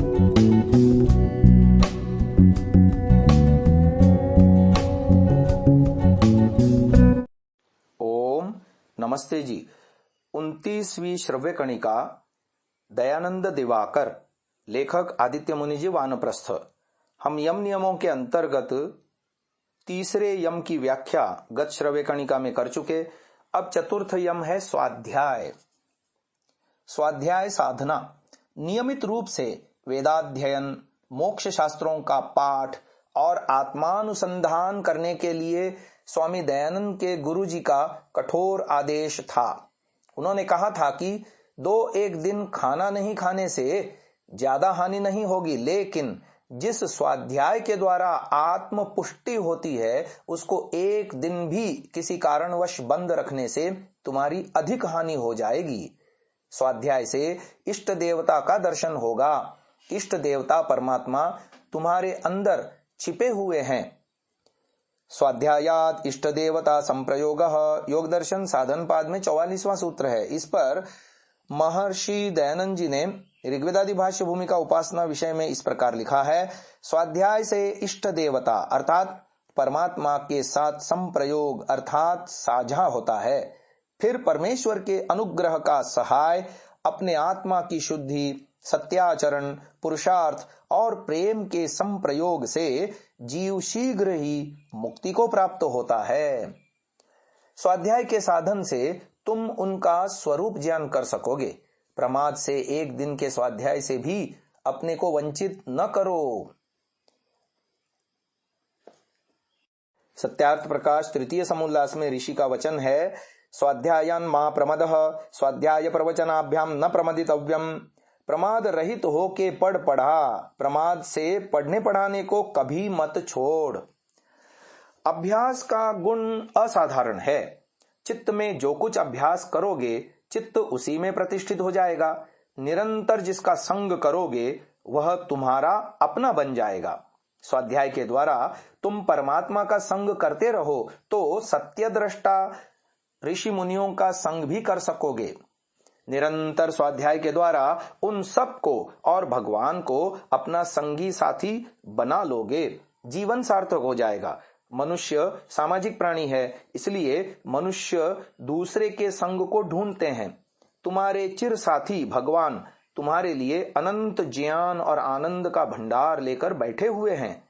ओम नमस्ते जी। 29वीं श्रव्य कणिका, दयानंद दिवाकर, लेखक आदित्य मुनि जी, वानप्रस्थ। हम यम नियमों के अंतर्गत तीसरे यम की व्याख्या गत श्रव्य कणिका में कर चुके। अब चतुर्थ यम है स्वाध्याय। स्वाध्याय साधना नियमित रूप से वेदाध्ययन, मोक्ष शास्त्रों का पाठ और आत्मानुसंधान करने के लिए स्वामी दयानंद के गुरु जी का कठोर आदेश था। उन्होंने कहा था कि 2-1 दिन खाना नहीं खाने से ज्यादा हानि नहीं होगी, लेकिन जिस स्वाध्याय के द्वारा आत्म पुष्टि होती है उसको 1 दिन भी किसी कारणवश बंद रखने से तुम्हारी अधिक हानि हो जाएगी। स्वाध्याय से इष्ट देवता का दर्शन होगा। इष्ट देवता परमात्मा तुम्हारे अंदर छिपे हुए हैं। स्वाध्यायात इष्ट देवता संप्रयोग, योग दर्शन साधन पाद में 44वां सूत्र है। इस पर महर्षि दयानंद जी ने ऋग्वेदादि भाष्य भूमिका उपासना विषय में इस प्रकार लिखा है। स्वाध्याय से इष्ट देवता अर्थात परमात्मा के साथ संप्रयोग अर्थात साझा होता है। फिर परमेश्वर के अनुग्रह का सहाय अपने आत्मा की शुद्धि, सत्याचरण, पुरुषार्थ और प्रेम के संप्रयोग से जीव शीघ्र ही मुक्ति को प्राप्त होता है। स्वाध्याय के साधन से तुम उनका स्वरूप ज्ञान कर सकोगे। प्रमाद से 1 दिन के स्वाध्याय से भी अपने को वंचित न करो। सत्यार्थ प्रकाश तृतीय समोल्लास में ऋषि का वचन है, स्वाध्यायान मा प्रमदः, स्वाध्याय प्रवचनाभ्याम न प्रमदितव्यम। प्रमाद रहित हो के पढ़ा, प्रमाद से पढ़ने पढ़ाने को कभी मत छोड़। अभ्यास का गुण असाधारण है। चित्त में जो कुछ अभ्यास करोगे चित्त उसी में प्रतिष्ठित हो जाएगा। निरंतर जिसका संग करोगे वह तुम्हारा अपना बन जाएगा। स्वाध्याय के द्वारा तुम परमात्मा का संग करते रहो तो सत्य दृष्टा ऋषि मुनियों का संग भी कर सकोगे। निरंतर स्वाध्याय के द्वारा उन सबको और भगवान को अपना संगी साथी बना लोगे। जीवन सार्थक हो जाएगा। मनुष्य सामाजिक प्राणी है, इसलिए मनुष्य दूसरे के संग को ढूंढते हैं। तुम्हारे चिर साथी भगवान तुम्हारे लिए अनंत ज्ञान और आनंद का भंडार लेकर बैठे हुए हैं।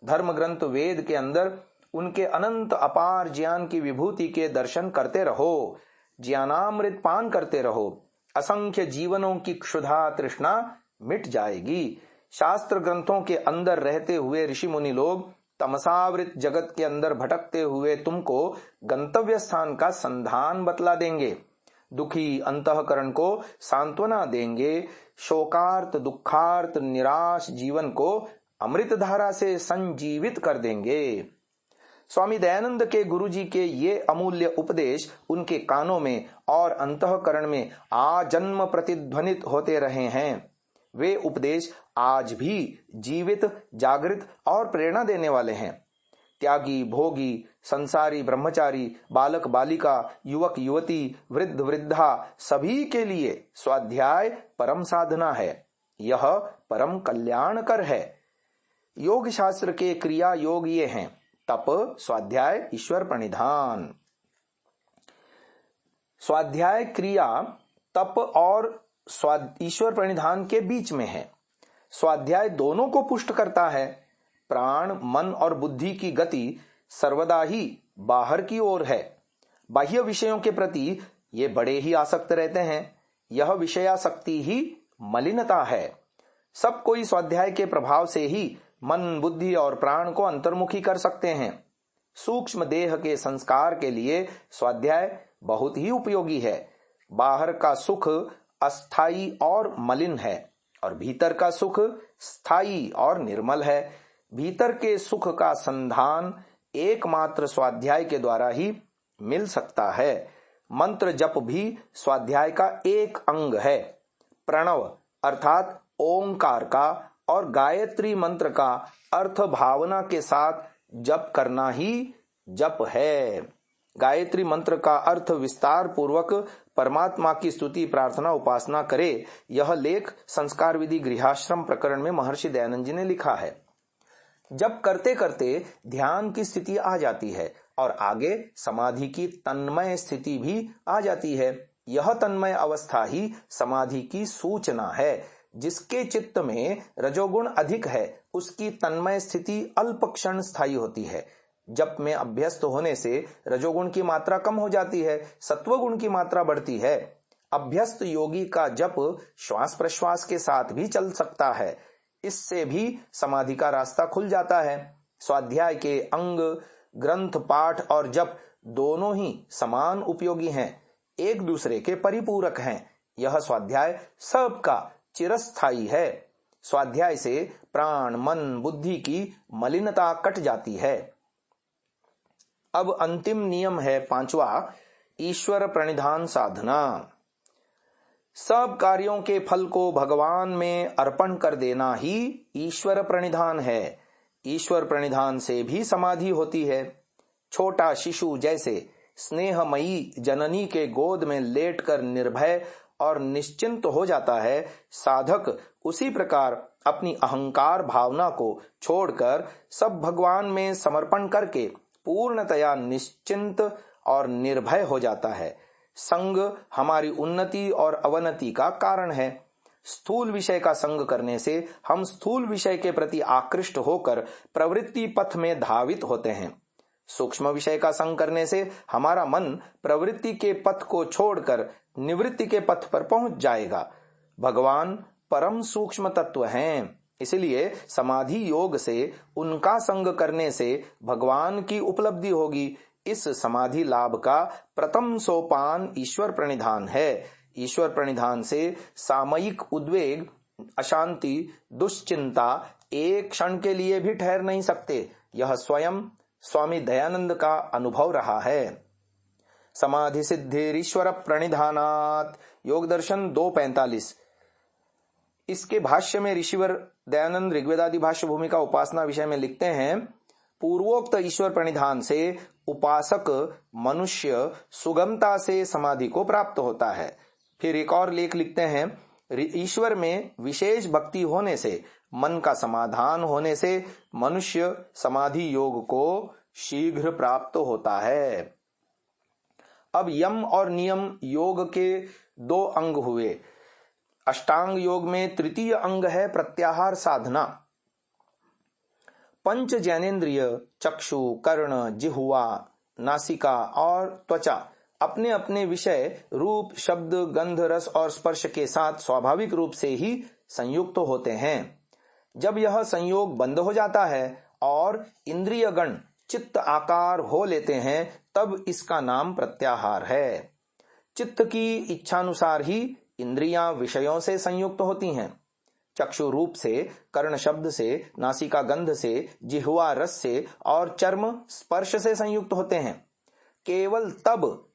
धर्म ग्रंथ वेद के अंदर उनके अनंत अपार ज्ञान की विभूति के दर्शन करते रहो। ज्ञानामृत पान करते रहो। असंख्य जीवनों की क्षुधा तृष्णा मिट जाएगी। शास्त्र ग्रंथों के अंदर रहते हुए ऋषि मुनि लोग तमसावृत जगत के अंदर भटकते हुए तुमको गंतव्य स्थान का संधान बतला देंगे। दुखी अंतःकरण को सांत्वना देंगे। शोकार्त दुखार्त निराश जीवन को अमृत धारा से संजीवित कर देंगे। स्वामी दयानंद के गुरुजी के ये अमूल्य उपदेश उनके कानों में और अंतःकरण में आजन्म प्रतिध्वनित होते रहे हैं। वे उपदेश आज भी जीवित, जागृत और प्रेरणा देने वाले हैं। त्यागी, भोगी, संसारी, ब्रह्मचारी, बालक बालिका, युवक युवती, वृद्ध वृद्धा सभी के लिए स्वाध्याय परम साधना है। यह परम कल्याणकर है। योग शास्त्र के क्रिया योग ये हैं: तप, स्वाध्याय, ईश्वर प्रणिधान। स्वाध्याय क्रिया तप और ईश्वर प्रणिधान के बीच में है। स्वाध्याय दोनों को पुष्ट करता है। प्राण, मन और बुद्धि की गति सर्वदा ही बाहर की ओर है। बाह्य विषयों के प्रति ये बड़े ही आसक्त रहते हैं। यह विषयासक्ति ही मलिनता है। सब कोई स्वाध्याय के प्रभाव से ही मन, बुद्धि और प्राण को अंतर्मुखी कर सकते हैं। सूक्ष्म देह के संस्कार के लिए स्वाध्याय बहुत ही उपयोगी है। बाहर का सुख अस्थाई और मलिन है और भीतर का सुख स्थायी और निर्मल है। भीतर के सुख का संधान एकमात्र स्वाध्याय के द्वारा ही मिल सकता है। मंत्र जप भी स्वाध्याय का एक अंग है। प्रणव अर्थात ओंकार का और गायत्री मंत्र का अर्थ भावना के साथ जप करना ही जप है। गायत्री मंत्र का अर्थ विस्तार पूर्वक परमात्मा की स्तुति प्रार्थना उपासना करे। यह लेख संस्कार विधि गृहाश्रम प्रकरण में महर्षि दयानंद जी ने लिखा है। जब करते करते ध्यान की स्थिति आ जाती है और आगे समाधि की तन्मय स्थिति भी आ जाती है, यह तन्मय अवस्था ही समाधि की सूचना है। जिसके चित्त में रजोगुण अधिक है उसकी तन्मय स्थिति अल्प क्षण स्थायी होती है। जप में अभ्यस्त होने से रजोगुण की मात्रा कम हो जाती है, सत्वगुण की मात्रा बढ़ती है। अभ्यस्त योगी का जप श्वास प्रश्वास के साथ भी चल सकता है, इससे भी समाधि का रास्ता खुल जाता है। स्वाध्याय के अंग ग्रंथ पाठ और जप दोनों ही समान उपयोगी हैं, एक दूसरे के परिपूरक हैं। यह स्वाध्याय सबका चिरस्थायी है। स्वाध्याय से प्राण मन बुद्धि की मलिनता कट जाती है। अब अंतिम नियम है 5वां, ईश्वर प्रणिधान साधना। सब कार्यों के फल को भगवान में अर्पण कर देना ही ईश्वर प्रणिधान है। ईश्वर प्रणिधान से भी समाधि होती है। छोटा शिशु जैसे स्नेहमयी जननी के गोद में लेटकर निर्भय और निश्चिंत हो जाता है, साधक उसी प्रकार अपनी अहंकार भावना को छोड़कर सब भगवान में समर्पण करके पूर्णतया निश्चिंत और निर्भय हो जाता है। संग हमारी उन्नति और अवनति का कारण है। स्थूल विषय का संग करने से हम स्थूल विषय के प्रति आकृष्ट होकर प्रवृत्ति पथ में धावित होते हैं। सूक्ष्म विषय का संग करने से हमारा मन प्रवृत्ति के पथ को छोड़कर निवृत्ति के पथ पर पहुंच जाएगा। भगवान परम सूक्ष्म तत्व हैं, इसलिए समाधि योग से उनका संग करने से भगवान की उपलब्धि होगी। इस समाधि लाभ का प्रथम सोपान ईश्वर प्रणिधान है। ईश्वर प्रणिधान से सामयिक उद्वेग, अशांति, दुश्चिंता एक क्षण के लिए भी ठहर नहीं सकते। यह स्वयं स्वामी दयानंद का अनुभव रहा है। समाधि सिद्धिर ईश्वर प्रणिधानात, योग दर्शन 2:45। इसके भाष्य में ऋषिवर दयानंद ऋग्वेदादि भाष्य भूमिका उपासना विषय में लिखते हैं, पूर्वोक्त ईश्वर प्रणिधान से उपासक मनुष्य सुगमता से समाधि को प्राप्त होता है। फिर एक और लेख लिखते हैं, ईश्वर में विशेष भक्ति होने से, मन का समाधान होने से मनुष्य समाधि योग को शीघ्र प्राप्त होता है। अब यम और नियम योग के 2 अंग हुए। अष्टांग योग में तृतीय अंग है प्रत्याहार साधना। पंच ज्ञानेन्द्रिय चक्षु, कर्ण, जिह्वा, नासिका और त्वचा अपने अपने विषय रूप, शब्द, गंध, रस और स्पर्श के साथ स्वाभाविक रूप से ही संयुक्त होते हैं। जब यह संयोग बंद हो जाता है और इंद्रिय गण चित्त आकार हो लेते हैं, तब इसका नाम प्रत्याहार है। चित्त की इच्छानुसार ही इंद्रियां विषयों से संयुक्त होती हैं। चक्षु रूप से, कर्ण शब्द से, नासिका गंध से, जिह्वा रस से और चर्म स्पर्श से संयुक्त होते हैं। केवल तब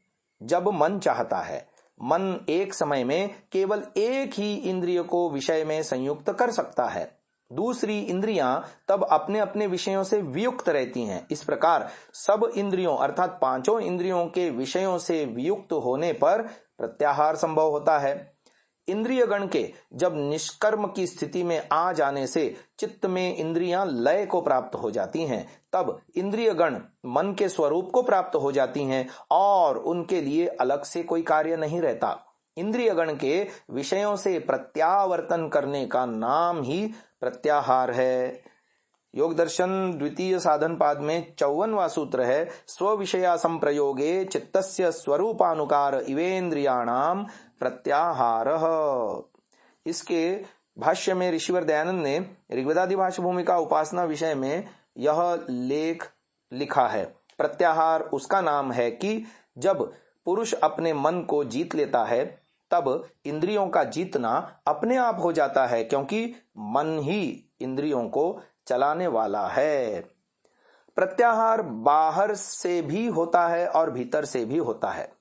जब मन चाहता है, मन एक समय में केवल एक ही इंद्रिय को विषय में संयुक्त कर सकता है। दूसरी इंद्रियां तब अपने अपने विषयों से वियुक्त रहती हैं। इस प्रकार सब इंद्रियों अर्थात 5 इंद्रियों के विषयों से वियुक्त होने पर प्रत्याहार संभव होता है। इंद्रिय गण के जब निष्कर्म की स्थिति में आ जाने से चित्त में इंद्रियां लय को प्राप्त हो जाती हैं, तब इंद्रिय गण मन के स्वरूप को प्राप्त हो जाती हैं और उनके लिए अलग से कोई कार्य नहीं रहता। इंद्रिय गण के विषयों से प्रत्यावर्तन करने का नाम ही प्रत्याहार है। योग दर्शन द्वितीय साधन पाद में 54वां सूत्र है, स्व विषया संप्रयोगे चित्तस्य स्वरूपानुकार इवेन्द्रियाणाम प्रत्याहारः। इसके भाष्य में ऋषिवर दयानंद ने ऋग्वेदादि भाष्य भूमिका उपासना विषय में यह लेख लिखा है। प्रत्याहार उसका नाम है कि जब पुरुष अपने मन को जीत लेता है, तब इंद्रियों का जीतना अपने आप हो जाता है, क्योंकि मन ही इंद्रियों को चलाने वाला है। प्रत्याहार बाहर से भी होता है और भीतर से भी होता है।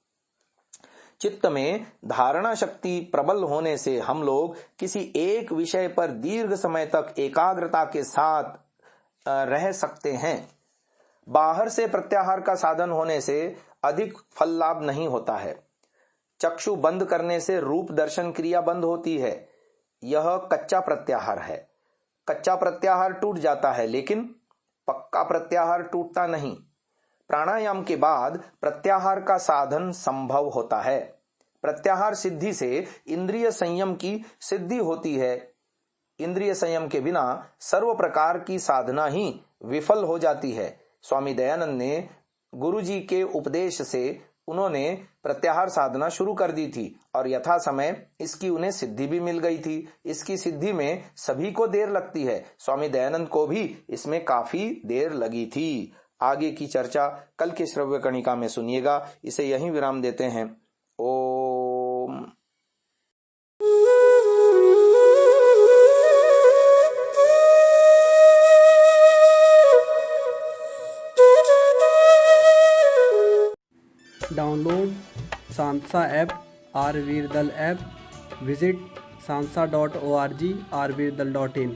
चित्त में धारणा शक्ति प्रबल होने से हम लोग किसी एक विषय पर दीर्घ समय तक एकाग्रता के साथ रह सकते हैं। बाहर से प्रत्याहार का साधन होने से अधिक फल लाभ नहीं होता है। चक्षु बंद करने से रूप दर्शन क्रिया बंद होती है। यह कच्चा प्रत्याहार है। कच्चा प्रत्याहार टूट जाता है, लेकिन पक्का प्रत्याहार टूटता नहीं। प्राणायाम के बाद प्रत्याहार का साधन संभव होता है। प्रत्याहार सिद्धि से इंद्रिय संयम की सिद्धि होती है। इंद्रिय संयम के बिना सर्व प्रकार की साधना ही विफल हो जाती है। स्वामी दयानंद ने गुरु जी के उपदेश से उन्होंने प्रत्याहार साधना शुरू कर दी थी और यथा समय इसकी उन्हें सिद्धि भी मिल गई थी। इसकी सिद्धि में सभी को देर लगती है। स्वामी दयानंद को भी इसमें काफी देर लगी थी। आगे की चर्चा कल के श्रव्य कणिका में सुनिएगा। इसे यहीं विराम देते हैं। Om. Download Sansa app, Rvirdal app, visit sansa.org, rvirdal.in।